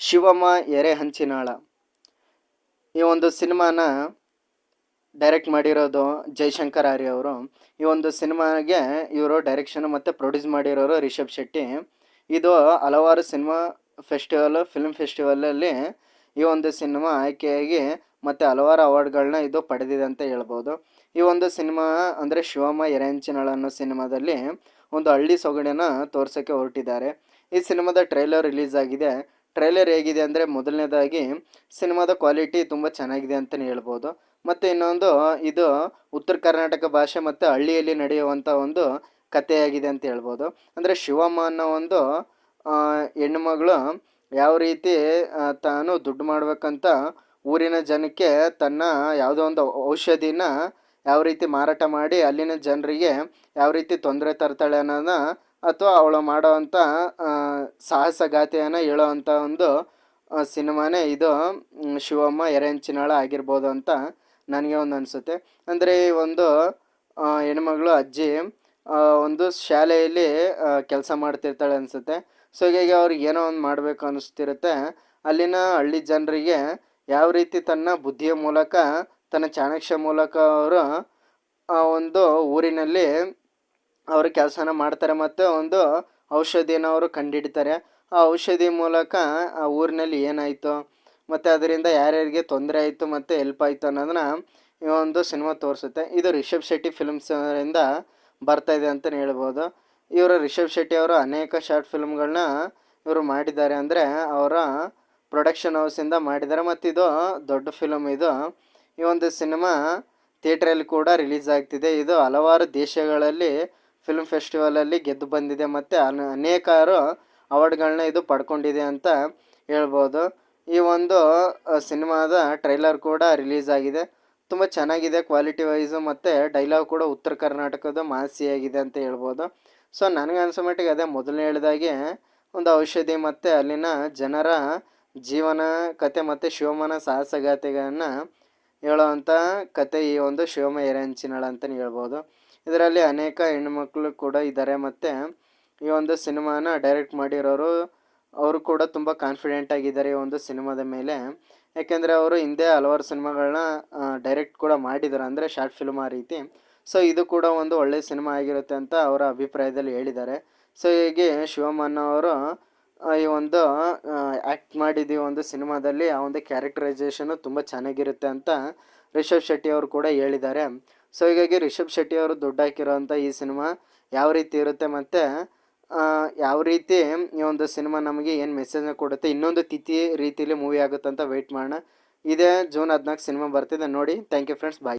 ಶಿವಮ್ಮ ಎರೆಹಂಚಿನಾಳ ಈ ಒಂದು ಸಿನಿಮಾನ ಡೈರೆಕ್ಟ್ ಮಾಡಿರೋದು ಜಯಶಂಕರ್ ಆರ್ಯ ಅವರು. ಈ ಒಂದು ಸಿನಿಮಾಗೆ ಇವರು ಡೈರೆಕ್ಷನ್ ಮತ್ತು ಪ್ರೊಡ್ಯೂಸ್ ಮಾಡಿರೋರು ರಿಷಬ್ ಶೆಟ್ಟಿ. ಇದು ಹಲವಾರು ಸಿನಿಮಾ ಫಿಲ್ಮ್ ಫೆಸ್ಟಿವಲಲ್ಲಿ ಈ ಒಂದು ಸಿನಿಮಾ ಆಯ್ಕೆಯಾಗಿ ಮತ್ತು ಹಲವಾರು ಅವಾರ್ಡ್ಗಳನ್ನ ಇದು ಪಡೆದಿದೆ ಅಂತ ಹೇಳ್ಬೋದು. ಈ ಒಂದು ಸಿನಿಮಾ ಅಂದರೆ ಶಿವಮ್ಮ ಎರೆಹಂಚಿನಾಳ ಅನ್ನೋ ಸಿನಿಮಾದಲ್ಲಿ ಒಂದು ಹಳ್ಳಿ ಸೊಗಡನ್ನು ತೋರ್ಸೋಕ್ಕೆ ಹೊರಟಿದ್ದಾರೆ. ಈ ಸಿನಿಮಾದ ಟ್ರೈಲರ್ ರಿಲೀಸ್ ಆಗಿದೆ. ಟ್ರೈಲರ್ ಹೇಗಿದೆ ಅಂದರೆ, ಮೊದಲನೇದಾಗಿ ಸಿನಿಮಾದ ಕ್ವಾಲಿಟಿ ತುಂಬ ಚೆನ್ನಾಗಿದೆ ಅಂತಲೇ ಹೇಳ್ಬೋದು. ಮತ್ತು ಇನ್ನೊಂದು, ಇದು ಉತ್ತರ ಕರ್ನಾಟಕ ಭಾಷೆ ಮತ್ತು ಹಳ್ಳಿಯಲ್ಲಿ ನಡೆಯುವಂಥ ಒಂದು ಕಥೆಯಾಗಿದೆ ಅಂತ ಹೇಳ್ಬೋದು. ಅಂದರೆ ಶಿವಮ್ಮ ಅನ್ನೋ ಒಂದು ಹೆಣ್ಣುಮಗಳು ಯಾವ ರೀತಿ ತಾನು ದುಡ್ಡು ಮಾಡಬೇಕಂತ ಊರಿನ ಜನಕ್ಕೆ ತನ್ನ ಯಾವುದೋ ಒಂದು ಔಷಧಿನ ಯಾವ ರೀತಿ ಮಾರಾಟ ಮಾಡಿ ಅಲ್ಲಿನ ಜನರಿಗೆ ಯಾವ ರೀತಿ ತೊಂದರೆ ತರ್ತಾಳೆ ಅನ್ನೋದನ್ನ, ಅಥವಾ ಅವಳು ಮಾಡೋವಂಥ ಸಾಹಸಗಾಥೆಯನ್ನು ಹೇಳೋವಂಥ ಒಂದು ಸಿನಿಮಾನೇ ಇದು ಶಿವಮ್ಮ ಎರೆಹಂಚಿನಾಳ ಆಗಿರ್ಬೋದು ಅಂತ ನನಗೆ ಒಂದು ಅನಿಸುತ್ತೆ. ಅಂದರೆ ಈ ಒಂದು ಹೆಣ್ಮಗಳು ಅಜ್ಜಿ ಒಂದು ಶಾಲೆಯಲ್ಲಿ ಕೆಲಸ ಮಾಡ್ತಿರ್ತಾಳೆ ಅನಿಸುತ್ತೆ. ಸೊ ಹೀಗಾಗಿ ಅವ್ರಿಗೆ ಏನೋ ಒಂದು ಮಾಡಬೇಕು ಅನ್ನಿಸ್ತಿರುತ್ತೆ. ಅಲ್ಲಿನ ಹಳ್ಳಿ ಜನರಿಗೆ ಯಾವ ರೀತಿ ತನ್ನ ಬುದ್ಧಿಯ ಮೂಲಕ, ತನ್ನ ಚಾಣಾಕ್ಷ ಮೂಲಕ ಅವರು ಆ ಒಂದು ಊರಿನಲ್ಲಿ ಅವರು ಕೆಲಸನ ಮಾಡ್ತಾರೆ ಮತ್ತು ಒಂದು ಔಷಧಿನ ಅವರು ಕಂಡುಹಿಡಿತಾರೆ. ಆ ಔಷಧಿ ಮೂಲಕ ಆ ಊರಿನಲ್ಲಿ ಏನಾಯಿತು ಮತ್ತು ಅದರಿಂದ ಯಾರ್ಯಾರಿಗೆ ತೊಂದರೆ ಆಯಿತು ಮತ್ತು ಹೆಲ್ಪ್ ಆಯಿತು ಅನ್ನೋದನ್ನ ಈ ಒಂದು ಸಿನಿಮಾ ತೋರಿಸುತ್ತೆ. ಇದು ರಿಷಬ್ ಶೆಟ್ಟಿ ಫಿಲ್ಮ್ಸಿಂದ ಬರ್ತಾಯಿದೆ ಅಂತಲೇ ಹೇಳ್ಬೋದು. ಇವರು ರಿಷಬ್ ಶೆಟ್ಟಿ ಅವರು ಅನೇಕ ಶಾರ್ಟ್ ಫಿಲ್ಮ್ಗಳನ್ನ ಇವರು ಮಾಡಿದ್ದಾರೆ. ಅಂದರೆ ಅವರ ಪ್ರೊಡಕ್ಷನ್ ಹೌಸಿಂದ ಮಾಡಿದ್ದಾರೆ ಮತ್ತು ಇದು ದೊಡ್ಡ ಫಿಲಮ್ ಇದು. ಈ ಒಂದು ಸಿನಿಮಾ ಥಿಯೇಟ್ರಲ್ಲಿ ಕೂಡ ರಿಲೀಸ್ ಆಗ್ತಿದೆ. ಇದು ಹಲವಾರು ದೇಶಗಳಲ್ಲಿ ಫಿಲ್ಮ್ ಫೆಸ್ಟಿವಲಲ್ಲಿ ಗೆದ್ದು ಬಂದಿದೆ ಮತ್ತು ಅನೇಕಾರು ಅವಾರ್ಡ್ಗಳನ್ನ ಇದು ಪಡ್ಕೊಂಡಿದೆ ಅಂತ ಹೇಳ್ಬೋದು. ಈ ಒಂದು ಸಿನಿಮಾದ ಟ್ರೈಲರ್ ಕೂಡ ರಿಲೀಸ್ ಆಗಿದೆ. ತುಂಬ ಚೆನ್ನಾಗಿದೆ ಕ್ವಾಲಿಟಿ ವೈಸು, ಮತ್ತು ಡೈಲಾಗ್ ಕೂಡ ಉತ್ತರ ಕರ್ನಾಟಕದ ಮಾಸಿಯಾಗಿದೆ ಅಂತ ಹೇಳ್ಬೋದು. ಸೊ ನನಗೆ ಅನಿಸೋ ಮಟ್ಟಿಗೆ ಅದೇ ಮೊದಲನೇ ಹೇಳಿದಾಗೆ ಒಂದು ಔಷಧಿ ಮತ್ತು ಅಲ್ಲಿನ ಜನರ ಜೀವನ ಕತೆ ಮತ್ತು ಶಿವಮ್ಮನ ಸಾಹಸಗಾಥೆಗಳನ್ನು ಹೇಳೋವಂಥ ಕತೆ ಈ ಒಂದು ಶಿವಮ್ಮ ಎರೆಹಂಚಿನಾಳ ಅಂತಲೇ ಹೇಳ್ಬೋದು. ಇದರಲ್ಲಿ ಅನೇಕ ಹೆಣ್ಣುಮಕ್ಳು ಕೂಡ ಇದ್ದಾರೆ ಮತ್ತು ಈ ಒಂದು ಸಿನಿಮಾನ ಡೈರೆಕ್ಟ್ ಮಾಡಿರೋರು ಅವರು ಕೂಡ ತುಂಬ ಕಾನ್ಫಿಡೆಂಟ್ ಆಗಿದ್ದಾರೆ ಈ ಒಂದು ಸಿನಿಮಾದ ಮೇಲೆ. ಯಾಕೆಂದರೆ ಅವರು ಹಿಂದೆ ಹಲವಾರು ಸಿನಿಮಾಗಳನ್ನ ಡೈರೆಕ್ಟ್ ಕೂಡ ಮಾಡಿದ್ದಾರೆ, ಅಂದರೆ ಶಾರ್ಟ್ ಫಿಲ್ಮ್ ಆ ರೀತಿ. ಸೊ ಇದು ಕೂಡ ಒಂದು ಒಳ್ಳೆಯ ಸಿನಿಮಾ ಆಗಿರುತ್ತೆ ಅಂತ ಅವರ ಅಭಿಪ್ರಾಯದಲ್ಲಿ ಹೇಳಿದ್ದಾರೆ. ಸೊ ಹೀಗೆ ಶಿವಮ್ಮನವರು ಈ ಒಂದು ಆ್ಯಕ್ಟ್ ಮಾಡಿದ ಈ ಒಂದು ಸಿನಿಮಾದಲ್ಲಿ ಆ ಒಂದು ಕ್ಯಾರೆಕ್ಟರೈಸೇಷನು ತುಂಬ ಚೆನ್ನಾಗಿರುತ್ತೆ ಅಂತ ರಿಷಬ್ ಶೆಟ್ಟಿ ಅವರು ಕೂಡ ಹೇಳಿದ್ದಾರೆ. ಸೊ ಹೀಗಾಗಿ ರಿಷಬ್ ಶೆಟ್ಟಿ ಅವರು ದುಡ್ಡು ಹಾಕಿರೋವಂಥ ಈ ಸಿನಿಮಾ ಯಾವ ರೀತಿ ಇರುತ್ತೆ ಮತ್ತು ಯಾವ ರೀತಿ ಈ ಒಂದು ಸಿನಿಮಾ ನಮಗೆ ಏನು ಮೆಸೇಜ್ನ ಕೊಡುತ್ತೆ, ಇನ್ನೊಂದು ತಿಥಿ ರೀತಿಯಲ್ಲಿ ಮೂವಿ ಆಗುತ್ತೆ ಅಂತ ವೆಯ್ಟ್ ಮಾಡೋಣ. ಇದೇ ಜೂನ್ 14 ಸಿನಿಮಾ ಬರ್ತಿದೆ ನೋಡಿ. Thank you friends, bye.